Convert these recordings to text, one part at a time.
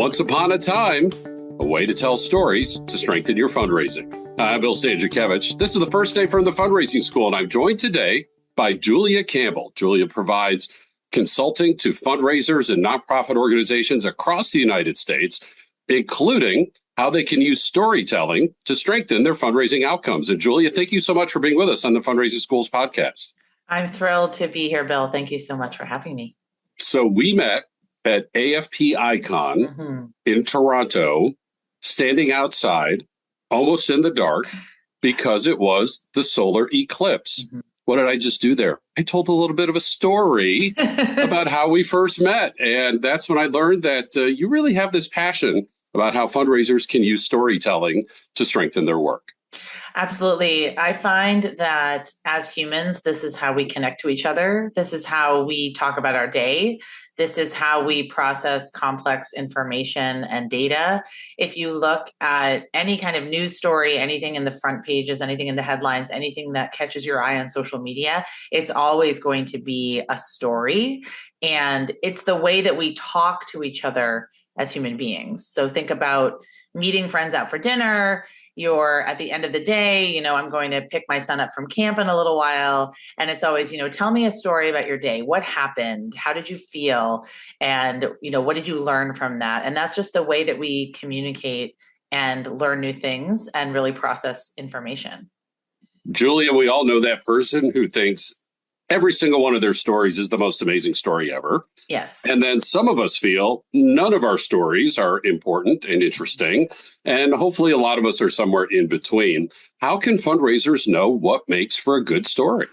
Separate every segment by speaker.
Speaker 1: Once upon a time, a way to tell stories to strengthen your fundraising. I'm Bill Stanczykiewicz. This is the first day from the Fundraising School, and I'm joined today by Julia Campbell. Julia provides consulting to fundraisers and nonprofit organizations across the United States, including how they can use storytelling to strengthen their fundraising outcomes. And Julia, thank you so much for being with us on the Fundraising Schools podcast.
Speaker 2: I'm thrilled to be here, Bill. Thank you so much for having me.
Speaker 1: So we met at AFP Icon in Toronto, standing outside, almost in the dark, because it was the solar eclipse. What did I just do there? I told a little bit of a story about how we first met. And that's when I learned that you really have this passion about how fundraisers can use storytelling to strengthen their work.
Speaker 2: Absolutely. I find that as humans, this is how we connect to each other. This is how we talk about our day. This is how we process complex information and data. If you look at any kind of news story, anything in the front pages, anything in the headlines, anything that catches your eye on social media, it's always going to be a story. And it's the way that we talk to each other as human beings. So think about meeting friends out for dinner. You're at the end of the day, I'm going to pick my son up from camp in a little while. And it's always, tell me a story about your day. What happened? How did you feel? And, what did you learn from that? And that's just the way that we communicate and learn new things and really process information.
Speaker 1: Julia, we all know that person who thinks every single one of their stories is the most amazing story ever.
Speaker 2: Yes.
Speaker 1: And then some of us feel none of our stories are important and interesting. And hopefully a lot of us are somewhere in between. How can fundraisers know what makes for a good story?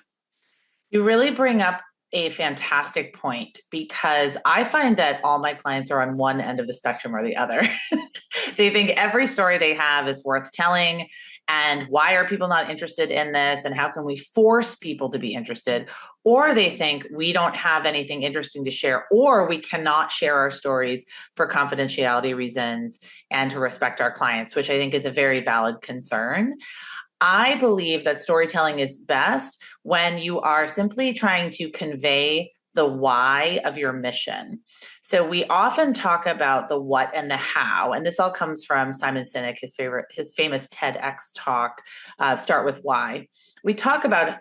Speaker 2: You really bring up a fantastic point, because I find that all my clients are on one end of the spectrum or the other. They think every story they have is worth telling. And why are people not interested in this? And how can we force people to be interested? Or they think we don't have anything interesting to share, or we cannot share our stories for confidentiality reasons and to respect our clients, which I think is a very valid concern. I believe that storytelling is best when you are simply trying to convey the why of your mission. So we often talk about the what and the how, and this all comes from Simon Sinek, his famous TEDx talk, Start with Why. We talk about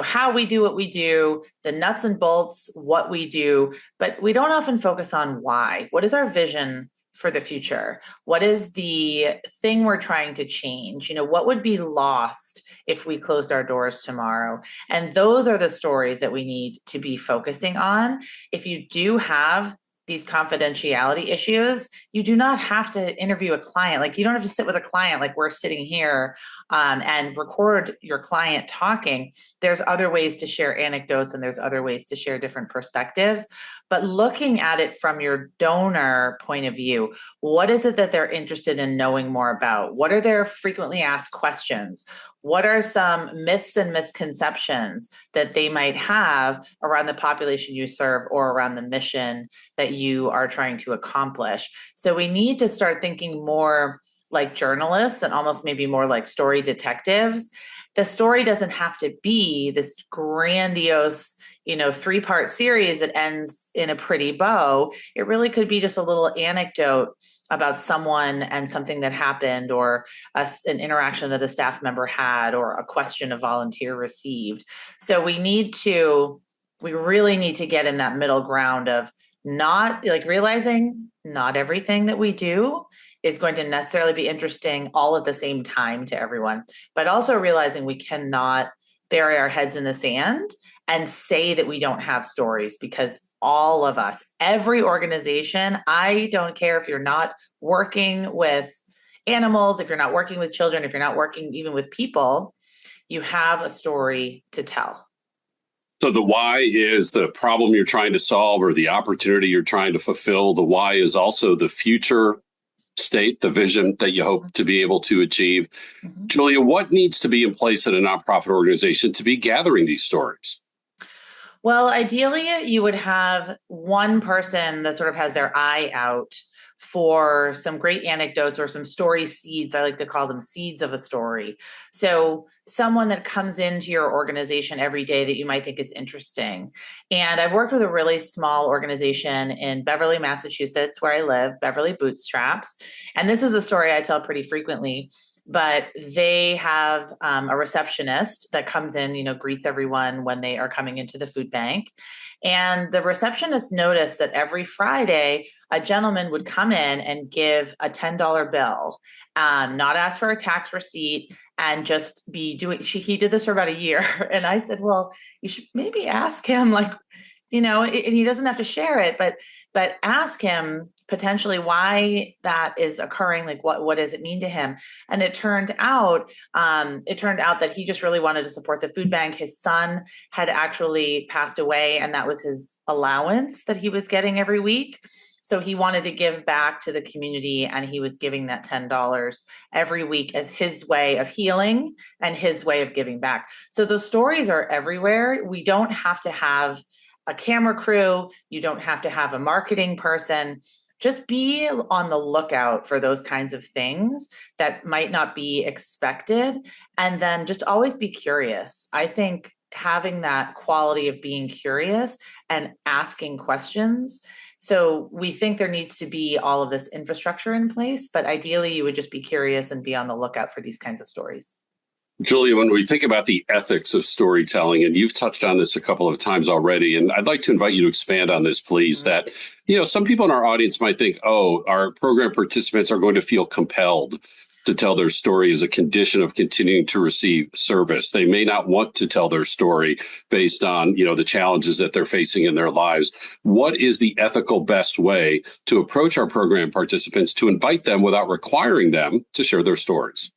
Speaker 2: how we do what we do, the nuts and bolts, what we do, but we don't often focus on why. What is our vision for the future? What is the thing we're trying to change? What would be lost if we closed our doors tomorrow? And those are the stories that we need to be focusing on. If you do have these confidentiality issues, you do not have to interview a client. Like, you don't have to sit with a client like we're sitting here and record your client talking. There's other ways to share anecdotes, and there's other ways to share different perspectives. But looking at it from your donor point of view, what is it that they're interested in knowing more about? What are their frequently asked questions? What are some myths and misconceptions that they might have around the population you serve or around the mission that you are trying to accomplish? So we need to start thinking more like journalists and almost maybe more like story detectives. The story doesn't have to be this grandiose, 3-part series that ends in a pretty bow. It really could be just a little anecdote about someone and something that happened, or an interaction that a staff member had, or a question a volunteer received. So we really need to get in that middle ground of not realizing not everything that we do is going to necessarily be interesting all at the same time to everyone, but also realizing we cannot bury our heads in the sand and say that we don't have stories, because all of us, every organization, I don't care if you're not working with animals, if you're not working with children, if you're not working even with people, you have a story to tell.
Speaker 1: So the why is the problem you're trying to solve or the opportunity you're trying to fulfill. The why is also the future state, the vision that you hope to be able to achieve. Julia, what needs to be in place in a nonprofit organization to be gathering these stories?
Speaker 2: Well, ideally, you would have one person that sort of has their eye out for some great anecdotes or some story seeds. I like to call them seeds of a story. So someone that comes into your organization every day that you might think is interesting. And I've worked with a really small organization in Beverly, Massachusetts, where I live, Beverly Bootstraps. And this is a story I tell pretty frequently. But they have a receptionist that comes in, greets everyone when they are coming into the food bank. And the receptionist noticed that every Friday, a gentleman would come in and give a $10 bill, not ask for a tax receipt, and just be doing, he did this for about a year. And I said, well, you should maybe ask him, and he doesn't have to share it, but ask him potentially why that is occurring. Like, what does it mean to him? And it turned out that he just really wanted to support the food bank. His son had actually passed away, and that was his allowance that he was getting every week. So he wanted to give back to the community, and he was giving that $10 every week as his way of healing and his way of giving back. So the stories are everywhere. We don't have to have a camera crew. You don't have to have a marketing person. Just be on the lookout for those kinds of things that might not be expected. And then just always be curious. I think having that quality of being curious and asking questions. So we think there needs to be all of this infrastructure in place, but ideally you would just be curious and be on the lookout for these kinds of stories.
Speaker 1: Julia, when we think about the ethics of storytelling, and you've touched on this a couple of times already, and I'd like to invite you to expand on this, please, that, some people in our audience might think, oh, our program participants are going to feel compelled to tell their story as a condition of continuing to receive service. They may not want to tell their story based on, the challenges that they're facing in their lives. What is the ethical best way to approach our program participants to invite them without requiring them to share their stories?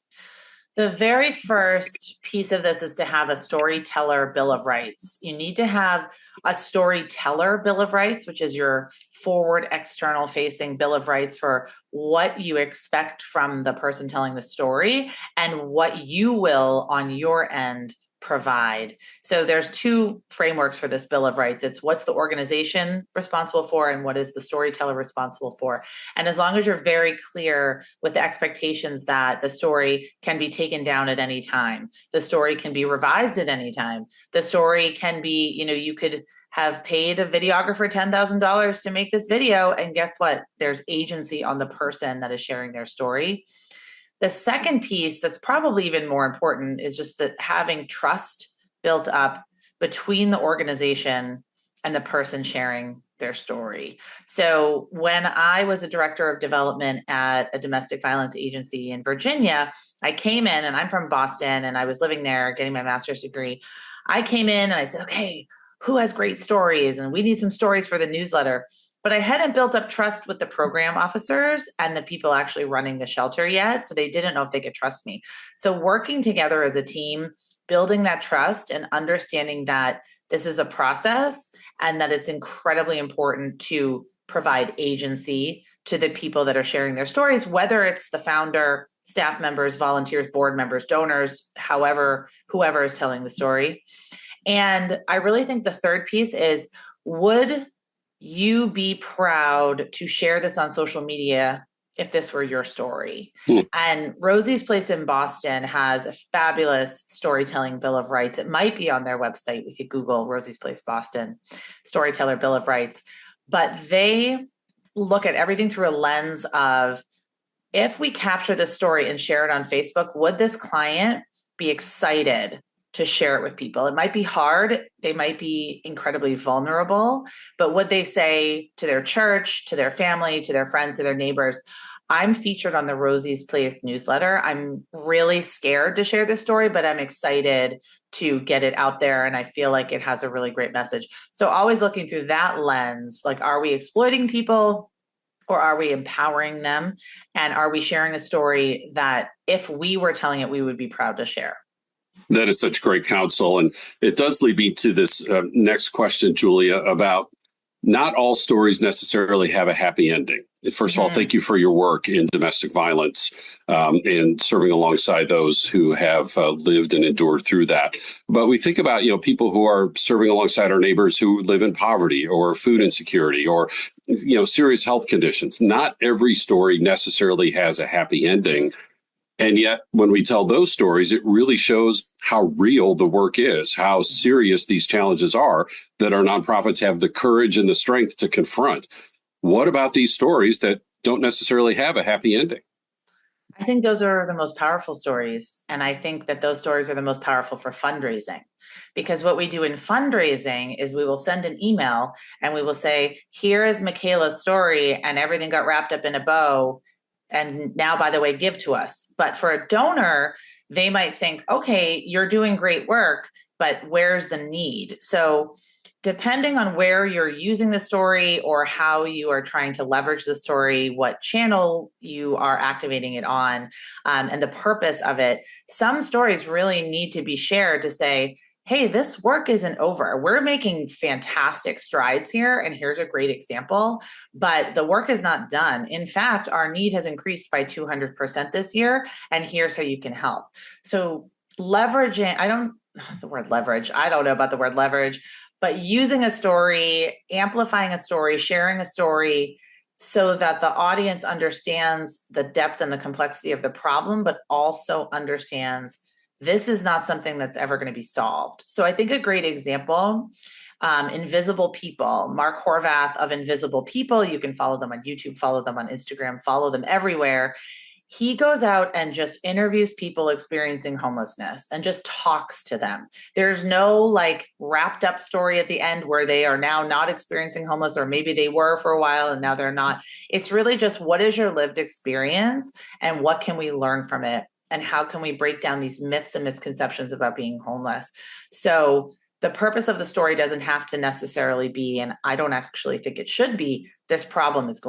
Speaker 2: The very first piece of this is to have a storyteller bill of rights. You need to have a storyteller bill of rights, which is your forward external facing bill of rights for what you expect from the person telling the story and what you will on your end provide. So there's two frameworks for this Bill of Rights. It's what's the organization responsible for and what is the storyteller responsible for. And as long as you're very clear with the expectations that the story can be taken down at any time, the story can be revised at any time, the story can be, you could have paid a videographer $10,000 to make this video. And guess what? There's agency on the person that is sharing their story. The second piece that's probably even more important is just that having trust built up between the organization and the person sharing their story. So when I was a director of development at a domestic violence agency in Virginia, I came in, and I'm from Boston, and I was living there getting my master's degree. I came in and I said, okay, who has great stories? And we need some stories for the newsletter. But I hadn't built up trust with the program officers and the people actually running the shelter yet. So they didn't know if they could trust me. So working together as a team, building that trust and understanding that this is a process and that it's incredibly important to provide agency to the people that are sharing their stories, whether it's the founder, staff members, volunteers, board members, donors, whoever is telling the story. And I really think the third piece is, would you be proud to share this on social media if this were your story? And Rosie's Place in Boston has a fabulous storytelling Bill of Rights. It might be on their website. We could Google Rosie's Place Boston Storyteller Bill of Rights. But they look at everything through a lens of, if we capture this story and share it on Facebook, would this client be excited to share it with people? It might be hard. They might be incredibly vulnerable, but would they say to their church, to their family, to their friends, to their neighbors, I'm featured on the Rosie's Place newsletter. I'm really scared to share this story, but I'm excited to get it out there. And I feel like it has a really great message. So always looking through that lens, like, are we exploiting people or are we empowering them? And are we sharing a story that if we were telling it, we would be proud to share?
Speaker 1: That is such great counsel. And it does lead me to this next question, Julia, about not all stories necessarily have a happy ending. First of all, thank you for your work in domestic violence and serving alongside those who have lived and endured through that. But we think about, people who are serving alongside our neighbors who live in poverty or food insecurity or, serious health conditions. Not every story necessarily has a happy ending. And yet, when we tell those stories, it really shows how real the work is, how serious these challenges are that our nonprofits have the courage and the strength to confront. What about these stories that don't necessarily have a happy ending?
Speaker 2: I think those are the most powerful stories. And I think that those stories are the most powerful for fundraising. Because what we do in fundraising is we will send an email and we will say, here is Michaela's story and everything got wrapped up in a bow. And now, by the way, give to us. But for a donor, they might think, okay, you're doing great work, but where's the need? So depending on where you're using the story or how you are trying to leverage the story, what channel you are activating it on, and the purpose of it, some stories really need to be shared to say, hey, this work isn't over. We're making fantastic strides here, and here's a great example, but the work is not done. In fact, our need has increased by 200% this year, and here's how you can help. So leveraging, I don't know about the word leverage, but using a story, amplifying a story, sharing a story so that the audience understands the depth and the complexity of the problem, but also understands this is not something that's ever going to be solved. So I think a great example, Invisible People, Mark Horvath of Invisible People, you can follow them on YouTube, follow them on Instagram, follow them everywhere. He goes out and just interviews people experiencing homelessness and just talks to them. There's no wrapped up story at the end where they are now not experiencing homeless, or maybe they were for a while and now they're not. It's really just, what is your lived experience and what can we learn from it? And how can we break down these myths and misconceptions about being homeless? So the purpose of the story doesn't have to necessarily be, and I don't actually think it should be, this problem is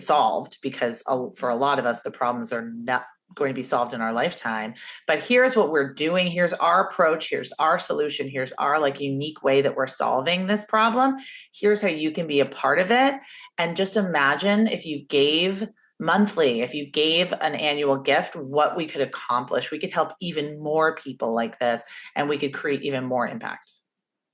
Speaker 2: solved, because for a lot of us, the problems are not going to be solved in our lifetime. But here's what we're doing. Here's our approach. Here's our solution. Here's our unique way that we're solving this problem. Here's how you can be a part of it. And just imagine if you gave monthly, if you gave an annual gift, what we could accomplish. We could help even more people like this, and we could create even more impact.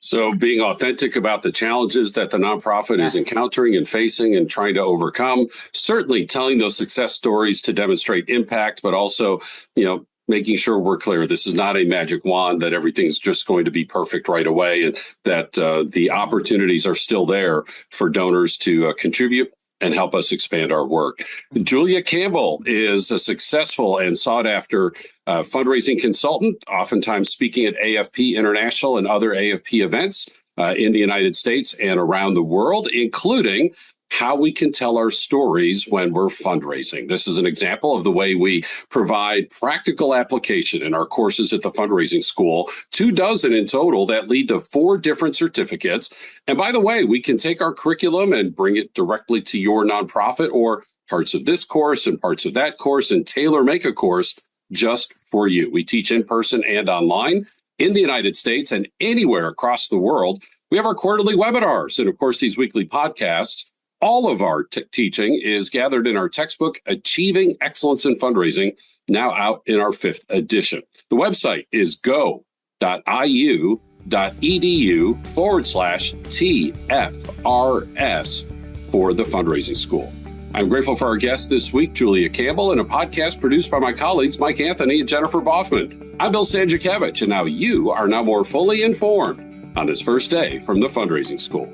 Speaker 1: So being authentic about the challenges that the nonprofit is encountering and facing and trying to overcome, certainly telling those success stories to demonstrate impact, but also, making sure we're clear. This is not a magic wand that everything's just going to be perfect right away, and that the opportunities are still there for donors to contribute and help us expand our work. Julia Campbell is a successful and sought-after fundraising consultant, oftentimes speaking at AFP International and other AFP events in the United States and around the world, including how we can tell our stories when we're fundraising. This is an example of the way we provide practical application in our courses at the Fundraising School, 24 in total that lead to 4 different certificates. And by the way, we can take our curriculum and bring it directly to your nonprofit, or parts of this course and parts of that course, and tailor make a course just for you. We teach in person and online in the United States and anywhere across the world. We have our quarterly webinars and, of course, these weekly podcasts. All of our teaching is gathered in our textbook, Achieving Excellence in Fundraising, now out in our 5th edition. The website is go.iu.edu/TFRS for the Fundraising School. I'm grateful for our guest this week, Julia Campbell, and a podcast produced by my colleagues, Mike Anthony and Jennifer Boffman. I'm Bill Stanczykiewicz, and now you are now more fully informed on this first day from the Fundraising School.